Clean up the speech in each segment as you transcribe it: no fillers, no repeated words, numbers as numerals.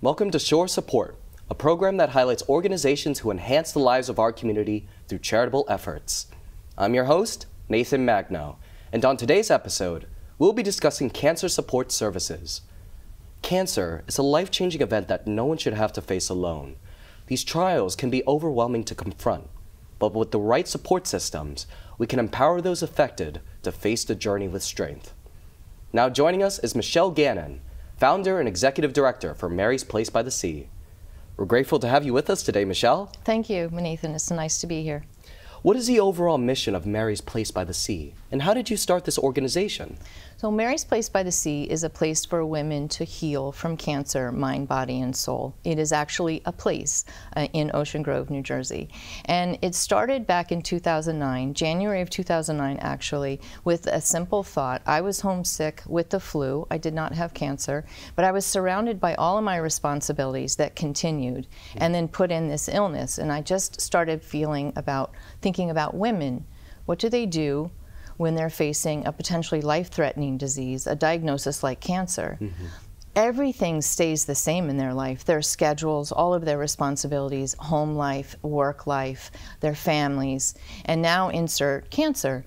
Welcome to Shore Support, a program that highlights organizations who enhance the lives of our community through charitable efforts. I'm your host, Nathan Magno, and on today's episode, we'll be discussing cancer support services. Cancer is a life-changing event that no one should have to face alone. These trials can be overwhelming to confront, but with the right support systems, we can empower those affected to face the journey with strength. Now joining us is Michelle Gannon, founder and executive director for Mary's Place by the Sea. We're grateful to have you with us today, Michelle. Thank you, Nathan. It's nice to be here. What is the overall mission of Mary's Place by the Sea, and how did you start this organization? So Mary's Place by the Sea is a place for women to heal from cancer, mind, body, and soul. It is actually a place in Ocean Grove, New Jersey. And it started back in 2009, January of 2009 actually, with a simple thought. I was homesick with the flu. I did not have cancer, but I was surrounded by all of my responsibilities that continued and then put in this illness. And I just started thinking about women. What do they do when they're facing a potentially life-threatening disease, a diagnosis like cancer? Everything stays the same in their life. Their schedules, all of their responsibilities, home life, work life, their families, and now insert cancer.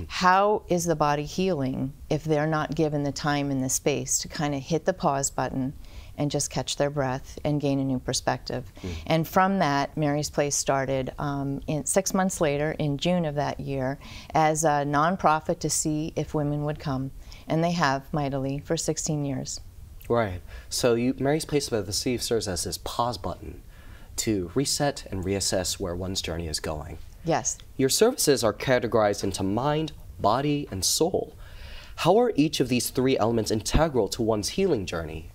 How is the body healing if they're not given the time and the space to kind of hit the pause button and just catch their breath and gain a new perspective? And from that, Mary's Place started 6 months later, in June of that year, as a nonprofit to see if women would come. And they have, mightily, for 16 years. Right. So Mary's Place by the Sea serves as this pause button to reset and reassess where one's journey is going. Yes. Your services are categorized into mind, body, and soul. How are each of these three elements integral to one's healing journey?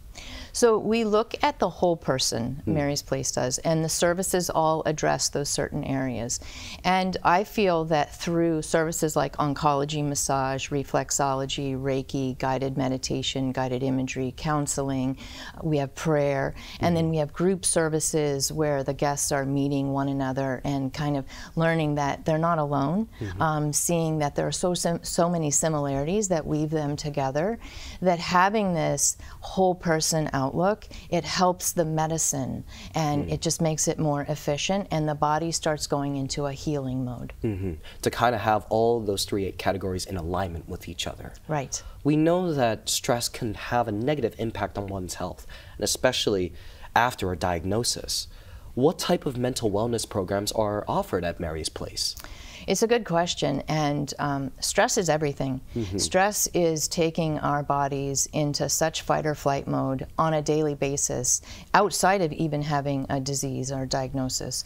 So we look at the whole person, Mary's Place does, and the services all address those certain areas. And I feel that through services like oncology, massage, reflexology, Reiki, guided meditation, guided imagery, counseling, we have prayer, and then we have group services where the guests are meeting one another and kind of learning that they're not alone, seeing that there are so many similarities that weave them together, that having this whole person outlook, it helps the medicine and it just makes it more efficient, and the body starts going into a healing mode. To kind of have all those three categories in alignment with each other. Right. We know that stress can have a negative impact on one's health, and especially after a diagnosis. What type of mental wellness programs are offered at Mary's Place? It's a good question, and stress is everything. Stress is taking our bodies into such fight or flight mode on a daily basis, outside of even having a disease or diagnosis.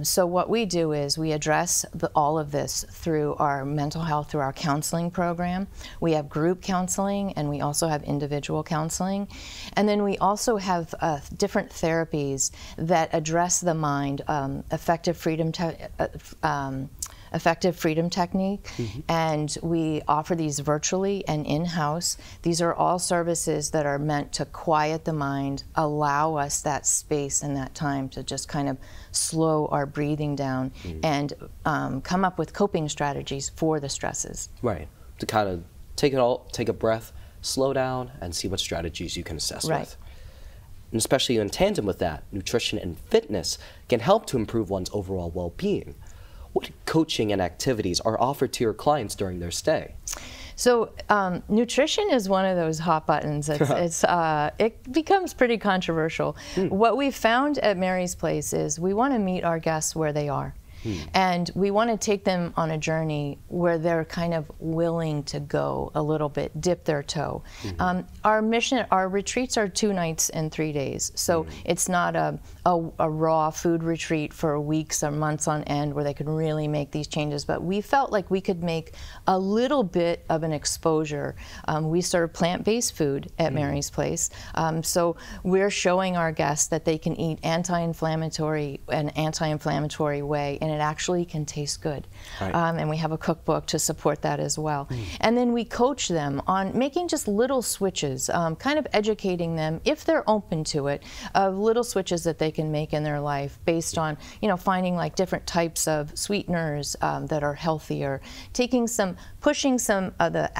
So what we do is we address all of this through our mental health, through our counseling program. We have group counseling, and we also have individual counseling. And then we also have different therapies that address the mind, effective freedom technique, and we offer these virtually and in-house. These are all services that are meant to quiet the mind, allow us that space and that time to just kind of slow our breathing down and come up with coping strategies for the stresses. Right, to kind of take a breath, slow down, and see what strategies you can assess with. And especially in tandem with that, nutrition and fitness can help to improve one's overall well-being. What coaching and activities are offered to your clients during their stay? So nutrition is one of those hot buttons. It becomes pretty controversial. What we found at Mary's Place is we want to meet our guests where they are. And we want to take them on a journey where they're kind of willing to go a little bit, dip their toe. Our retreats are 2 nights and 3 days. So it's not a raw food retreat for weeks or months on end where they can really make these changes. But we felt like we could make a little bit of an exposure. We serve plant-based food at Mary's Place. So we're showing our guests that they can eat anti-inflammatory way, and it actually can taste good. And we have a cookbook to support that as well. And then we coach them on making just little switches, kind of educating them, if they're open to it, of little switches that they can make in their life based on, finding like different types of sweeteners that are healthier, pushing some of the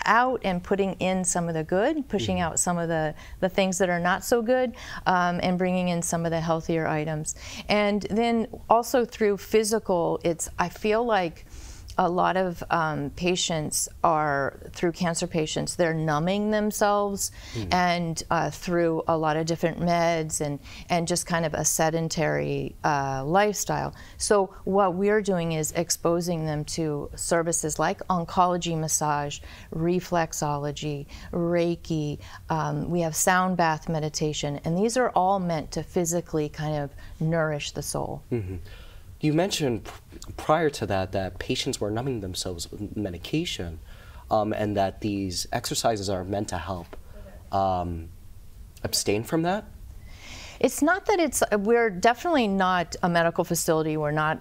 out and putting in some of the good, pushing out some of the things that are not so good, and bringing in some of the healthier items. And then also through physical, I feel like a lot of patients through cancer patients, they're numbing themselves and through a lot of different meds and just kind of a sedentary lifestyle. So what we're doing is exposing them to services like oncology massage, reflexology, Reiki, we have sound bath meditation, and these are all meant to physically kind of nourish the soul. You mentioned prior to that patients were numbing themselves with medication, and that these exercises are meant to help abstain from that? It's not that we're definitely not a medical facility. We're not,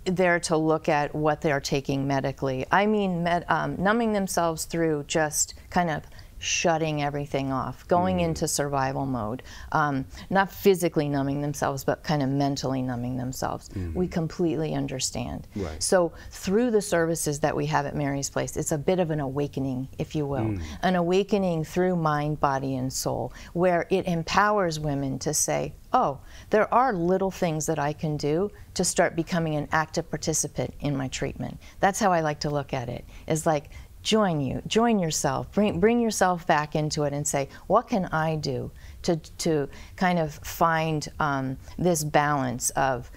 there to look at what they're taking medically. I mean, numbing themselves through just kind of shutting everything off, going into survival mode, not physically numbing themselves, but kind of mentally numbing themselves. We completely understand. Right. So through the services that we have at Mary's Place, it's a bit of an awakening, if you will, an awakening through mind, body, and soul, where it empowers women to say, oh, there are little things that I can do to start becoming an active participant in my treatment. That's how I like to look at it, is like, join yourself, bring yourself back into it and say, what can I do to kind of find this balance of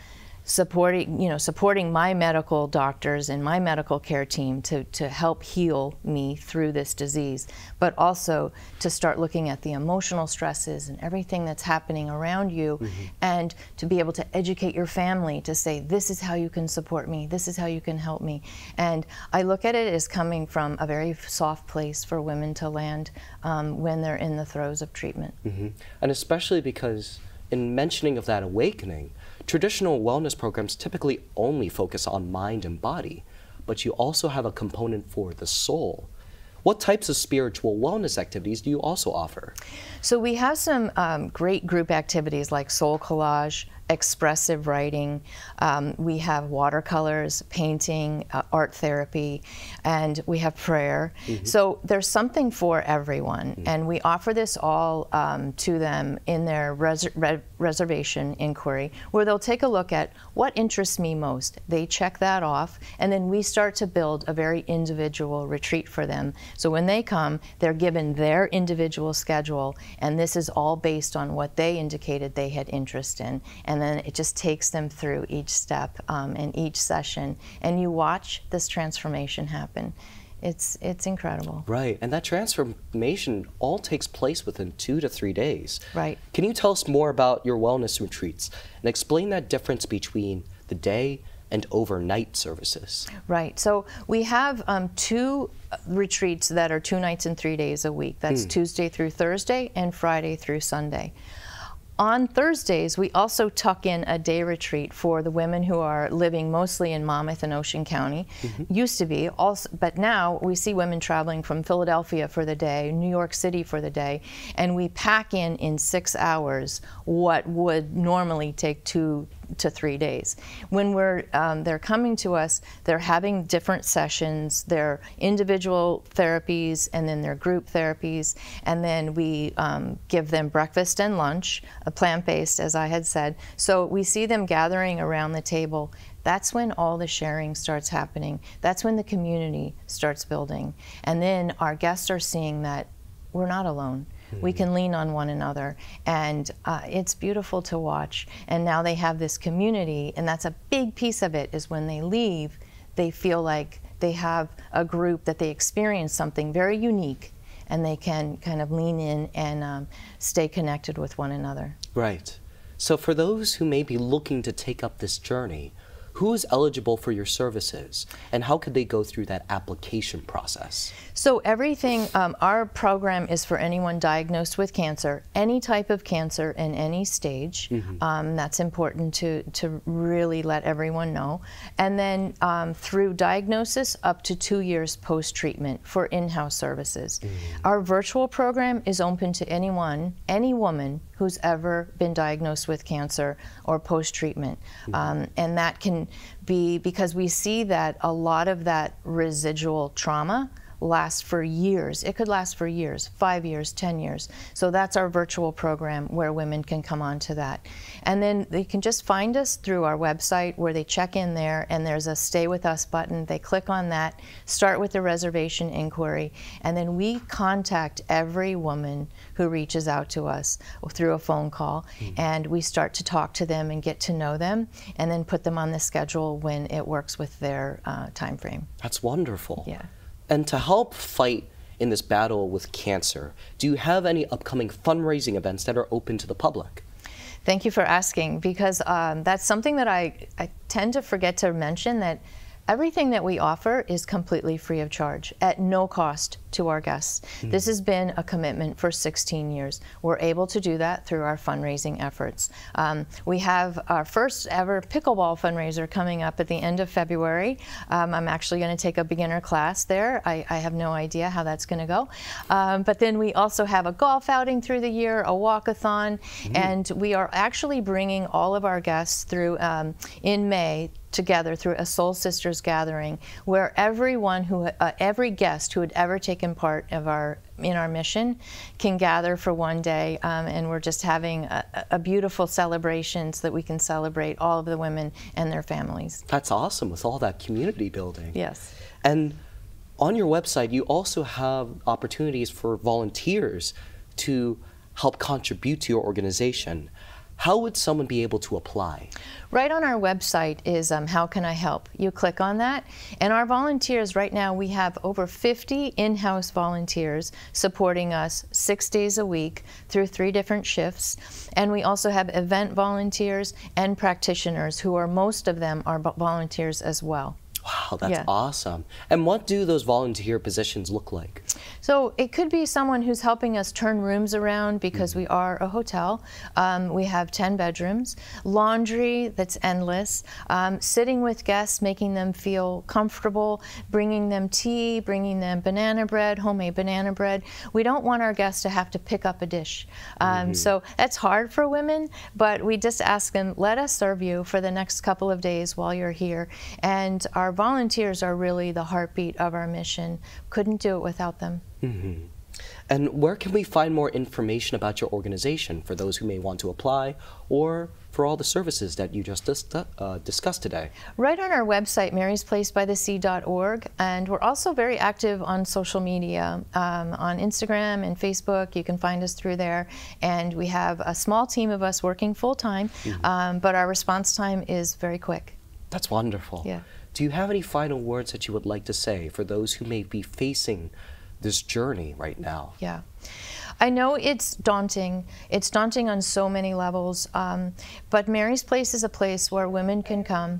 supporting my medical doctors and my medical care team to help heal me through this disease, but also to start looking at the emotional stresses and everything that's happening around you, and to be able to educate your family to say, this is how you can support me, this is how you can help me. And I look at it as coming from a very soft place for women to land when they're in the throes of treatment. And especially because in mentioning of that awakening, traditional wellness programs typically only focus on mind and body, but you also have a component for the soul. What types of spiritual wellness activities do you also offer? So we have some great group activities like soul collage, expressive writing. We have watercolors, painting, art therapy, and we have prayer. So there's something for everyone, and we offer this all to them in their reservation inquiry, where they'll take a look at what interests me most. They check that off, and then we start to build a very individual retreat for them. So when they come, they're given their individual schedule, and this is all based on what they indicated they had interest in. And then it just takes them through each step and each session, and you watch this transformation happen. It's incredible. Right, and that transformation all takes place within 2 to 3 days. Right. Can you tell us more about your wellness retreats and explain that difference between the day and overnight services? Right, so we have 2 retreats that are 2 nights and 3 days a week. That's Tuesday through Thursday and Friday through Sunday. On Thursdays, we also tuck in a day retreat for the women who are living mostly in Monmouth and Ocean County. Used to be, also, but now we see women traveling from Philadelphia for the day, New York City for the day, and we pack in 6 hours what would normally take 2 to 3 days. When they're coming to us, they're having different sessions, their individual therapies, and then their group therapies, and then we give them breakfast and lunch, plant-based, as I had said. So we see them gathering around the table. That's when all the sharing starts happening. That's when the community starts building. And then our guests are seeing that we're not alone. We can lean on one another, and it's beautiful to watch. And now they have this community, and that's a big piece of it, is when they leave, they feel like they have a group that they experience something very unique, and they can kind of lean in and stay connected with one another. Right. So for those who may be looking to take up this journey, who is eligible for your services, and how could they go through that application process? So everything, our program is for anyone diagnosed with cancer, any type of cancer in any stage. That's important to really let everyone know. And then through diagnosis up to 2 years post-treatment for in-house services. Our virtual program is open to anyone, any woman who's ever been diagnosed with cancer or post-treatment. And that can be because we see that a lot of that residual trauma last for years. It could last for years, 5 years, 10 years. So that's our virtual program where women can come on to that. And then they can just find us through our website where they check in there, and there's a Stay With Us button. They click on that, start with the reservation inquiry, and then we contact every woman who reaches out to us through a phone call, and we start to talk to them and get to know them, and then put them on the schedule when it works with their time frame. That's wonderful. Yeah. And to help fight in this battle with cancer, do you have any upcoming fundraising events that are open to the public? Thank you for asking, because that's something that I tend to forget to mention, that everything that we offer is completely free of charge, at no cost to our guests. This has been a commitment for 16 years. We're able to do that through our fundraising efforts. We have our first ever pickleball fundraiser coming up at the end of February. I'm actually going to take a beginner class there. I have no idea how that's going to go. But then we also have a golf outing through the year, a walkathon, and we are actually bringing all of our guests through in May together through a Soul Sisters gathering, where every guest who had ever taken part of in our mission can gather for one day, and we're just having a beautiful celebration so that we can celebrate all of the women and their families. That's awesome, with all that community building. Yes. And on your website, you also have opportunities for volunteers to help contribute to your organization. How would someone be able to apply? Right on our website is How Can I Help? You click on that, and our volunteers, right now we have over 50 in-house volunteers supporting us 6 days a week through 3 different shifts. And we also have event volunteers and practitioners who are, most of them are volunteers as well. Wow, that's awesome. And what do those volunteer positions look like? So it could be someone who's helping us turn rooms around, because we are a hotel. We have 10 bedrooms, laundry that's endless, sitting with guests, making them feel comfortable, bringing them tea, bringing them banana bread, homemade banana bread. We don't want our guests to have to pick up a dish. So that's hard for women, but we just ask them, let us serve you for the next couple of days while you're here. And our volunteers are really the heartbeat of our mission. Couldn't do it without them. And where can we find more information about your organization for those who may want to apply, or for all the services that you just discussed today? Right on our website, marysplacebythesea.org, and we're also very active on social media, on Instagram and Facebook. You can find us through there, and we have a small team of us working full-time, but our response time is very quick. That's wonderful. Yeah. Do you have any final words that you would like to say for those who may be facing this journey right now? Yeah. I know it's daunting. It's daunting on so many levels, but Mary's Place is a place where women can come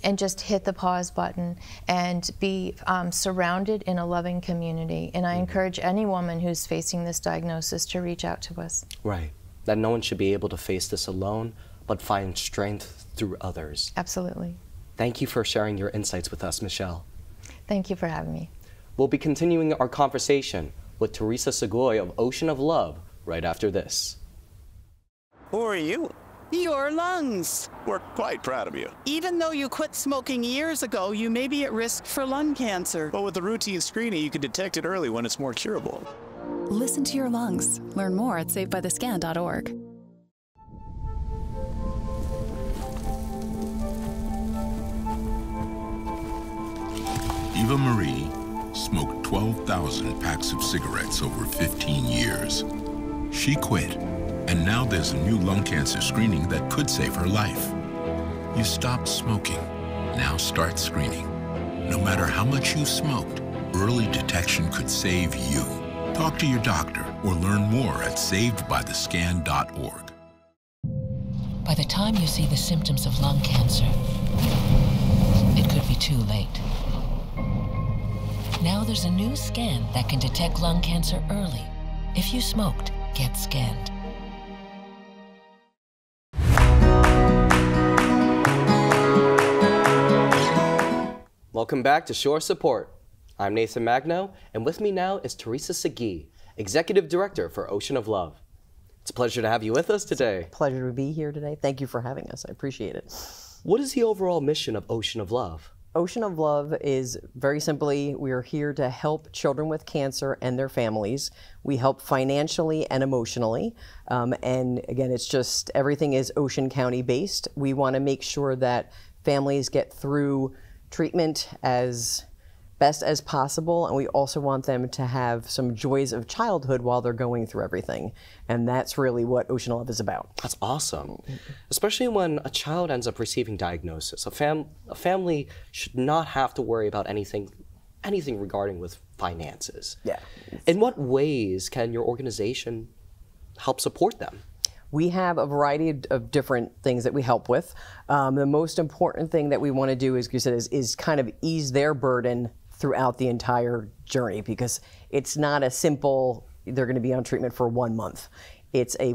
and just hit the pause button and be surrounded in a loving community. And I encourage any woman who's facing this diagnosis to reach out to us. Right. That no one should be able to face this alone, but find strength through others. Absolutely. Thank you for sharing your insights with us, Michelle. Thank you for having me. We'll be continuing our conversation with Teresa Segoy of Ocean of Love right after this. Who are you? Your lungs. We're quite proud of you. Even though you quit smoking years ago, you may be at risk for lung cancer. But with the routine screening, you can detect it early when it's more curable. Listen to your lungs. Learn more at savebythescan.org. Eva Marie smoked 12,000 packs of cigarettes over 15 years. She quit, and now there's a new lung cancer screening that could save her life. You stopped smoking. Now start screening. No matter how much you smoked, early detection could save you. Talk to your doctor or learn more at savedbythescan.org. By the time you see the symptoms of lung cancer, it could be too late. Now there's a new scan that can detect lung cancer early. If you smoked, get scanned. Welcome back to Shore Support. I'm Nathan Magno, and with me now is Teresa Segoy, Executive Director for Ocean of Love. It's a pleasure to have you with us today. Pleasure to be here today. Thank you for having us. I appreciate it. What is the overall mission of Ocean of Love? Ocean of Love is very simply, we are here to help children with cancer and their families. We help financially and emotionally. And again, it's just, everything is Ocean County based. We want to make sure that families get through treatment as best as possible, and we also want them to have some joys of childhood while they're going through everything. And that's really what Ocean of Love is about. That's awesome. Especially when a child ends up receiving diagnosis. A family should not have to worry about anything regarding with finances. Yeah. In what ways can your organization help support them? We have a variety of different things that we help with. The most important thing that we want to do, as you said, is kind of ease their burden throughout the entire journey, because it's not a simple, they're going to be on treatment for 1 month. It's a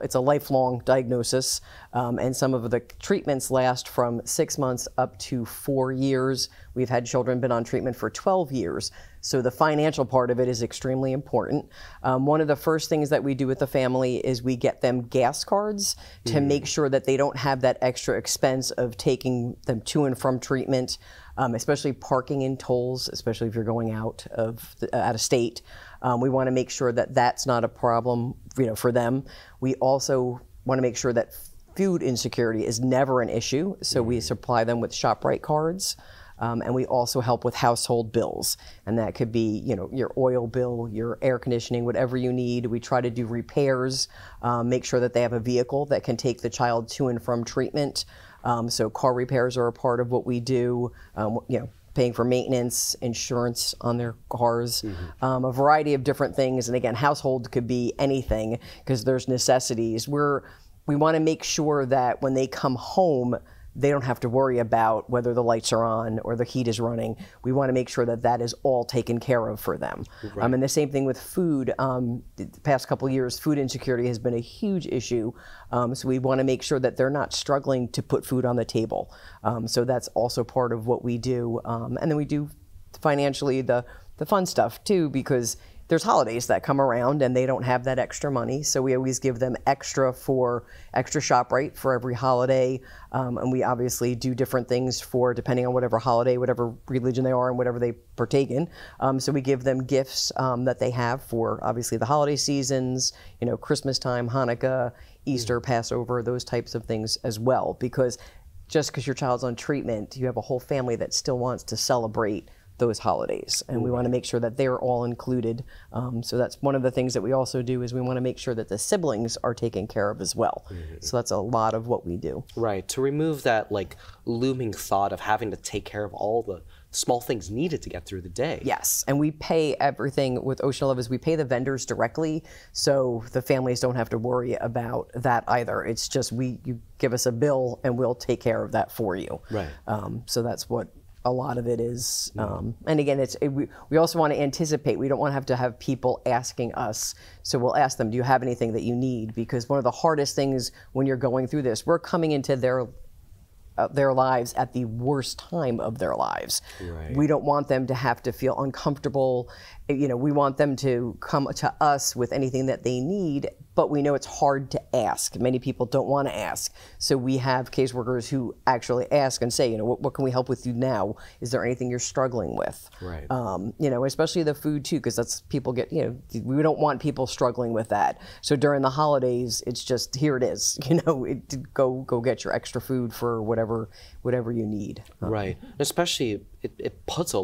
it's a lifelong diagnosis, and some of the treatments last from 6 months up to 4 years. We've had children been on treatment for 12 years. So the financial part of it is extremely important. One of the first things that we do with the family is we get them gas cards to make sure that they don't have that extra expense of taking them to and from treatment, especially parking in tolls, especially if you're going out of state. We want to make sure that that's not a problem, for them. We also want to make sure that food insecurity is never an issue, so we supply them with ShopRite cards. And we also help with household bills, and that could be, your oil bill, your air conditioning, whatever you need. We try to do repairs, make sure that they have a vehicle that can take the child to and from treatment. So car repairs are a part of what we do. Paying for maintenance, insurance on their cars, a variety of different things. And again, household could be anything, because there's necessities. We want to make sure that when they come home, they don't have to worry about whether the lights are on or the heat is running. We want to make sure that that is all taken care of for them. Right. And the same thing with food. The past couple of years, food insecurity has been a huge issue. So we want to make sure that they're not struggling to put food on the table. So that's also part of what we do. And then we do financially the fun stuff too, because there's holidays that come around and they don't have that extra money, so we always give them extra ShopRite for every holiday, and we obviously do different things depending on whatever holiday, whatever religion they are, and whatever they partake in. So we give them gifts that they have for obviously the holiday seasons, Christmas time, Hanukkah, Easter, Passover, those types of things as well. Because just because your child's on treatment, you have a whole family that still wants to celebrate those holidays, and we want to make sure that they're all included. So that's one of the things that we also do, is we want to make sure that the siblings are taken care of as well. So that's a lot of what we do. Right, to remove that looming thought of having to take care of all the small things needed to get through the day. Yes, and we pay everything with Ocean of Love. We pay the vendors directly, so the families don't have to worry about that either. It's just you give us a bill and we'll take care of that for you. Right. So that's what a lot of it is. And again, we also want to anticipate. We don't want to have people asking us, so we'll ask them, do you have anything that you need? Because one of the hardest things when you're going through this, we're coming into their lives at the worst time of their lives. Right. We don't want them to have to feel uncomfortable. We want them to come to us with anything that they need, but we know it's hard to ask. Many people don't want to ask. So we have caseworkers who actually ask and say, what can we help with you now? Is there anything you're struggling with? Right. Especially the food too, because that's people get, we don't want people struggling with that. So during the holidays, it's just, here it is, go get your extra food for whatever you need. Right. Especially, it puts a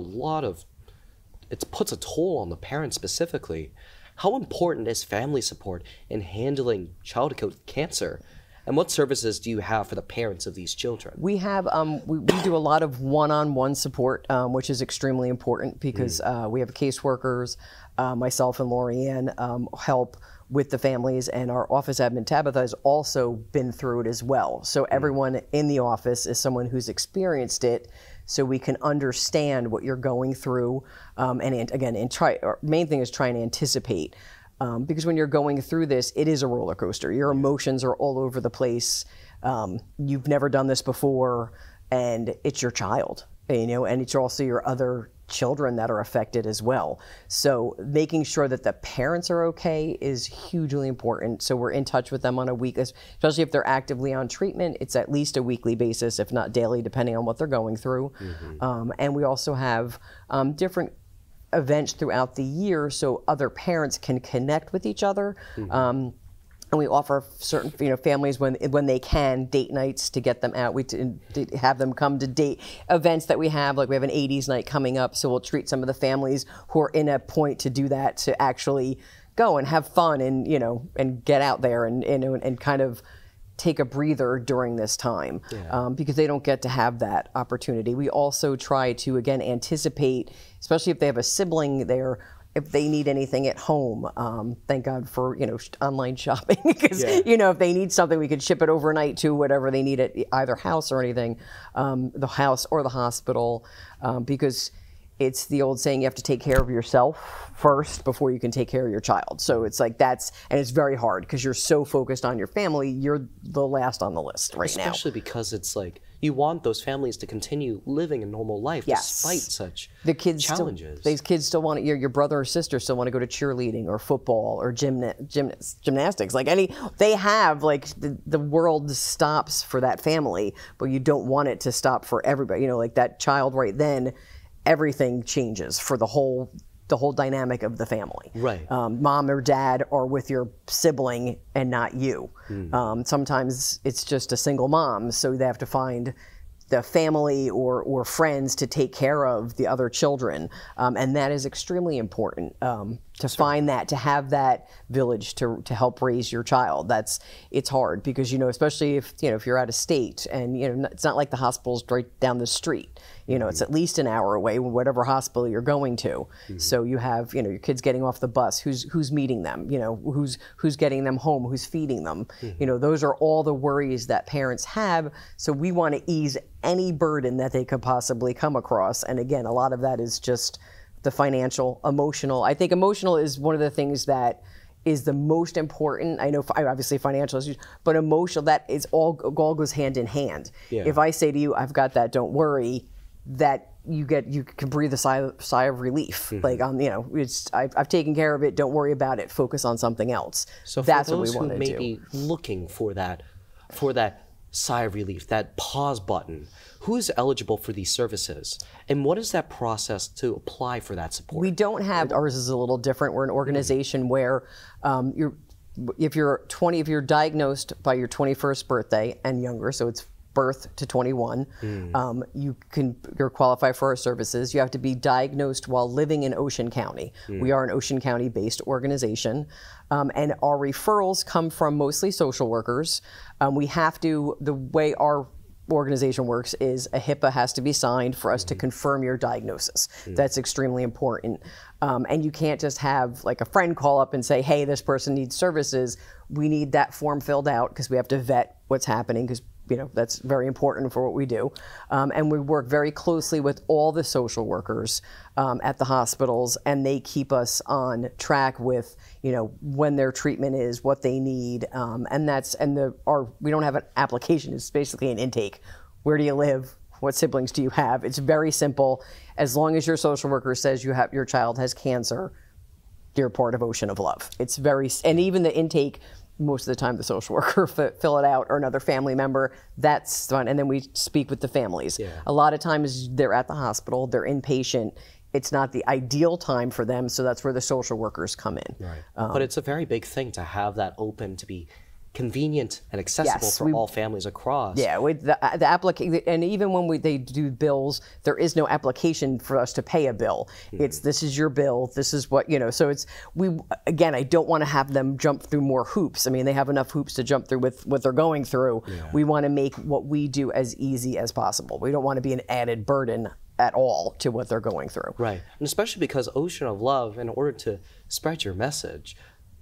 toll on the parents specifically. How important is family support in handling childhood with cancer? And what services do you have for the parents of these children? We have, we do a lot of one-on-one support, which is extremely important, because we have caseworkers, myself and Lorianne help with the families, and our office admin Tabitha has also been through it as well. So everyone in the office is someone who's experienced it, so we can understand what you're going through. And again, our main thing is trying to anticipate. Because when you're going through this, it is a roller coaster. Your emotions are all over the place. You've never done this before, and it's your child, and it's also your other children that are affected as well. So making sure that the parents are okay is hugely important. So we're in touch with them on a week, especially if they're actively on treatment. It's at least a weekly basis, if not daily, depending on what they're going through. And we also have different events throughout the year so other parents can connect with each other. And we offer certain, families when they can, date nights to get them out. We have them come to date events that we have. Like we have an 80s night coming up, so we'll treat some of the families who are in a point to do that to actually go and have fun and and get out there and kind of take a breather during this time because they don't get to have that opportunity. We also try to again anticipate, especially if they have a sibling there, if they need anything at home. Thank God for online shopping because if they need something, we could ship it overnight to whatever they need at either house or anything, the house or the hospital, because it's the old saying, you have to take care of yourself first before you can take care of your child. So it's like and it's very hard because you're so focused on your family, you're the last on the list right now. Especially because it's like, you want those families to continue living a normal life despite such challenges. These kids still want your brother or sister still want to go to cheerleading or football or gymnastics. Like they have the world stops for that family, but you don't want it to stop for everybody. Like that child right then, everything changes for the whole dynamic of the family. Right. Mom or dad are with your sibling and not you. Sometimes it's just a single mom, so they have to find the family or friends to take care of the other children. And that is extremely important to find that, to have that village to help raise your child. It's hard because, especially if you're out of state and, it's not like the hospital's right down the street. It's at least an hour away, whatever hospital you're going to. So you have, your kids getting off the bus, who's meeting them, who's getting them home, who's feeding them. Those are all the worries that parents have. So we want to ease any burden that they could possibly come across. And again, a lot of that is just the financial, emotional. I think emotional is one of the things that is the most important. I know obviously financial issues, but emotional, that is all goes hand in hand. If I say to you, I've got that, don't worry, that you can breathe a sigh of relief. Like I've taken care of it, don't worry about it, focus on something else. So that's for what we those want who to may do. be looking for that sigh of relief, that pause button, who is eligible for these services? And what is that process to apply for that support? We don't have, ours is a little different. We're an organization where if you're diagnosed by your 21st birthday and younger, so it's birth to 21, you're qualified for our services. You have to be diagnosed while living in Ocean County. We are an Ocean County-based organization, and our referrals come from mostly social workers. The way our organization works is a HIPAA has to be signed for us to confirm your diagnosis. That's extremely important. And you can't just have like a friend call up and say, hey, this person needs services. We need that form filled out because we have to vet what's happening because that's very important for what we do. And we work very closely with all the social workers at the hospitals, and they keep us on track with, when their treatment is, what they need. We don't have an application, it's basically an intake. Where do you live? What siblings do you have? It's very simple. As long as your social worker says your child has cancer, you're part of Ocean of Love. And even the intake, most of the time the social worker fill it out, or another family member. That's fun. And then we speak with the families. A lot of times they're at the hospital, they're inpatient. It's not the ideal time for them, so that's where the social workers come in. Right. But it's a very big thing to have that open, to be convenient and accessible for all families across. Yeah, with the application, and even when they do bills, there is no application for us to pay a bill. It's this is your bill, this is what So I don't want to have them jump through more hoops. I mean, they have enough hoops to jump through with what they're going through. We want to make what we do as easy as possible. We don't want to be an added burden at all to what they're going through. Right, and especially because Ocean of Love, in order to spread your message,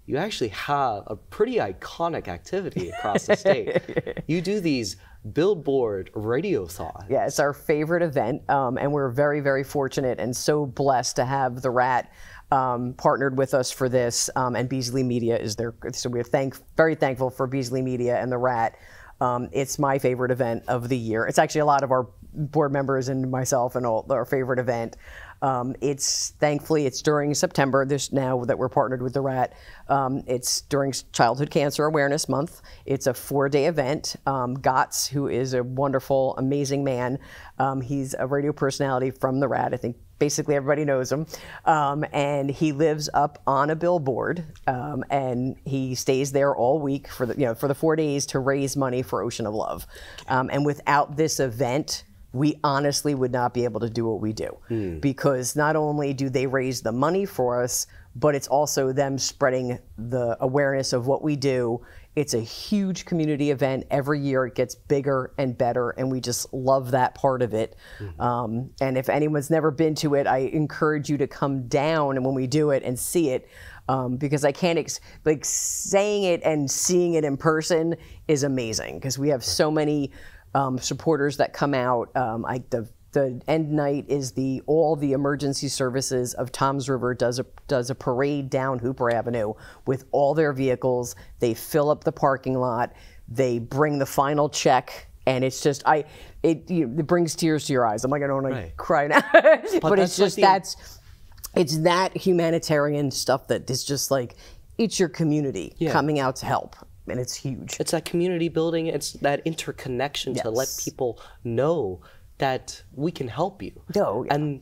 you actually have a pretty iconic activity across the state. You do these billboard radiothons. Yeah, it's our favorite event, and we're very, very fortunate and so blessed to have the RAT partnered with us for this, and Beasley Media is there. So we're very thankful for Beasley Media and the RAT. It's my favorite event of the year. It's actually a lot of our board members and myself and all our favorite event. Thankfully it's during September. This now that we're partnered with the RAT, it's during Childhood Cancer Awareness Month. It's a 4-day event. Gotts, who is a wonderful, amazing man, he's a radio personality from the RAT. I think basically everybody knows him, and he lives up on a billboard, and he stays there all week for the 4 days to raise money for Ocean of Love. And without this event, we honestly would not be able to do what we do, because not only do they raise the money for us, but it's also them spreading the awareness of what we do. It's a huge community event. Every year it gets bigger and better, and we just love that part of it. And if anyone's never been to it, I encourage you to come down and when we do it and see it, because I can't, like saying it and seeing it in person is amazing, because we have so many supporters that come out. The end night is all the emergency services of Toms River does a parade down Hooper Avenue with all their vehicles. They fill up the parking lot. They bring the final check, and it's just it brings tears to your eyes. I'm like, I don't want to cry now, but it's just it's that humanitarian stuff that is just like, it's your community coming out to help. And it's huge. It's that community building. It's that interconnection to let people know that we can help you. And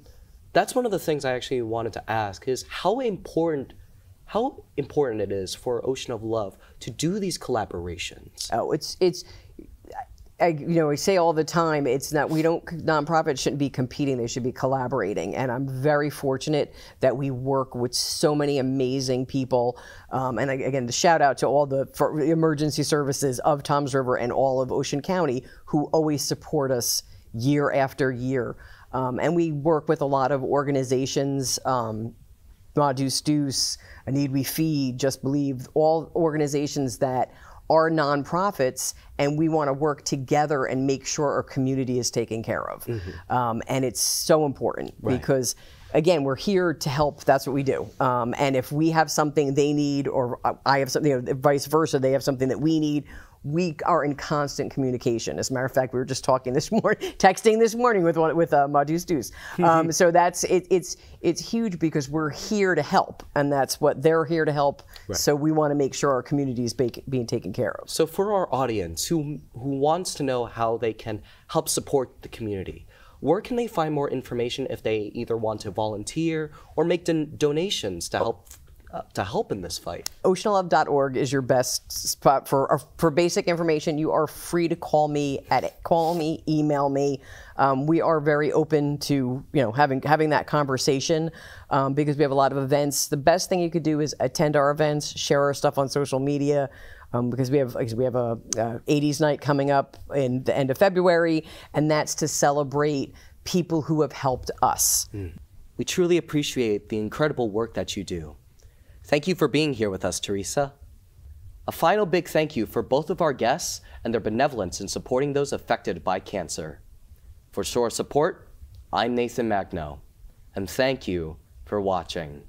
that's one of the things I actually wanted to ask is how important it is for Ocean of Love to do these collaborations. I say all the time, nonprofits shouldn't be competing, they should be collaborating. And I'm very fortunate that we work with so many amazing people. And again, the shout out to all the emergency services of Toms River and all of Ocean County who always support us year after year. And we work with a lot of organizations, Modus Deuce, A Need We Feed, Just Believe, all organizations that are nonprofits, and we want to work together and make sure our community is taken care of. And it's so important because, again, we're here to help. That's what we do. And if we have something they need, or I have something, vice versa, they have something that we need, we are in constant communication. As a matter of fact, we were just talking this morning, texting this morning with Modus Deuce. So it's huge because we're here to help, and that's what they're here to help. So we want to make sure our community is being taken care of. So for our audience who wants to know how they can help support the community, where can they find more information if they either want to volunteer or make donations to help in this fight? Oceanoflove.org is your best spot for basic information. You are free to call me, email me. We are very open to having that conversation because we have a lot of events. The best thing you could do is attend our events, share our stuff on social media. Because we have a 80s night coming up in the end of February, and that's to celebrate people who have helped us. We truly appreciate the incredible work that you do. Thank you for being here with us, Teresa. A final big thank you for both of our guests and their benevolence in supporting those affected by cancer. For SOAR Support, I'm Nathan Magno, and thank you for watching.